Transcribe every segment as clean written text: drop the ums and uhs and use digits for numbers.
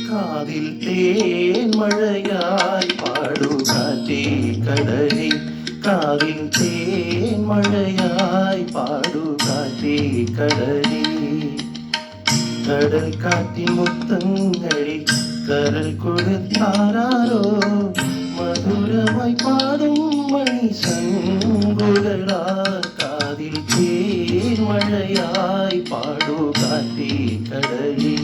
காதில் தேன் மழையாய் பாடுகாற்றே கடலே, காதில் தேன் மழையாய் பாடுகாற்றே கடலே. கடல் காட்டின் முத்தங்களில் கரல் கொடுத்தாரோ, மதுரமாய் பாடும் மணி சங்குழலா. காதில் தேன் மழையாய் பாடுகாற்றே கடலே.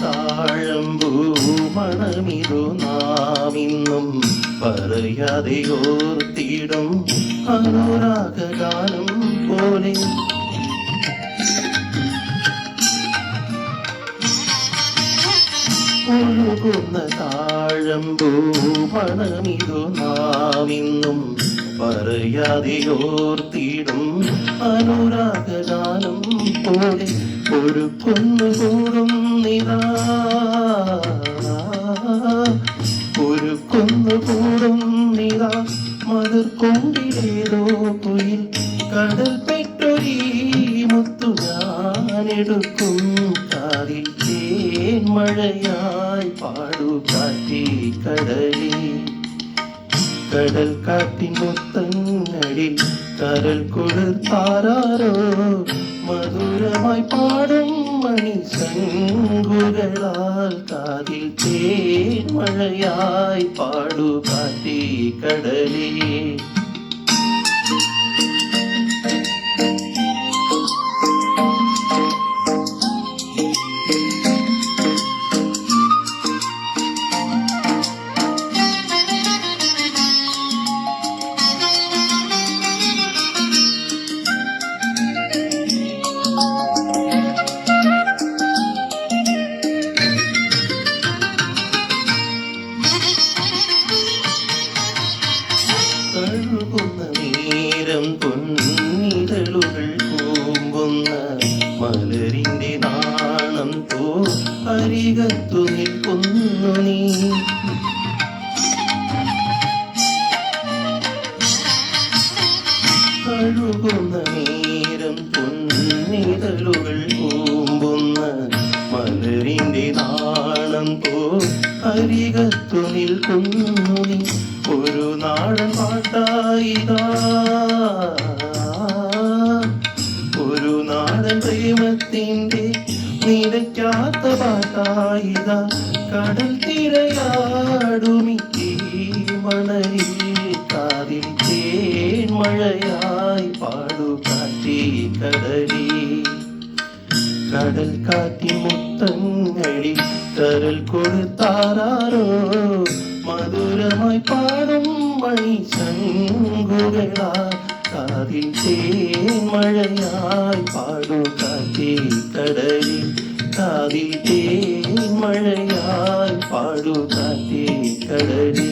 താഴമ്പൂ മണമിതു നാം ഇന്നും പറയാതെ ഓർത്തിടും അനുരാഗഗാനം പോലെ. ഒഴുകുന്ന താഴമ്പൂ മണമിതു നാം ഇന്നും പറയാതെ ഓർത്തിടും അനുരാഗഗാനം പോലെ. ഒരു കുന്നുകൂടും നിതാ, ഒരു കുന്നുകൂടും നിതാ, മതിർക്കൊണ്ടിലേതോ കുയിൽ. കടൽ പെട്ടൊരീ മുത്തു ഞാനെടുക്കും. കാതിൽ തേൻ മഴയായി പാടുകാറ്റേ കടലേ. കടൽ കാറ്റിൻ മുത്തങ്ങളിൽ കരൽ കൊടുത്താരോ, മധുരമായി പാടും മണി ശങ്കുകളാൽ. കാതിൽ തേൻ മഴയായി പാടുകാറ്റേ കടലേ. കഴുകുന്ന നേരം പൊന്നിതളുകൾ കൂമ്പുന്ന മലരിന്റെ നാണം പോ അരികത്തു നിൽക്കുന്നു നീ. കഴുകുന്ന നേരം പൊന്നിതളുകൾ കൂമ്പുന്ന മലരിന്റെ നാണം പോ അരികത്തു നിൽക്കുന്നു നീ. ഒരു നാടൻ പാട്ടായിതാ, ഒരു നാടൻ പ്രേമത്തിൻ്റെ നിലയ്ക്കാത്ത പാട്ടായിതാ. കടൽ തിരയാടുമി മണലിൽ കാതിൽ തേൻ മഴയായി പാടുകാറ്റേ കടലേ. കടൽ കാറ്റിൻ മുത്തങ്ങളിൽ കരൽ കൊടുത്താരോ, മധുരമായി പാടും മണി ശങ്കുകളാ. കാതിൽ തേൻ മഴയായി പാടുകാറ്റേ കടലേ. കാതിൽ തേൻ മഴയായി പാടുകാറ്റേ കടലേ.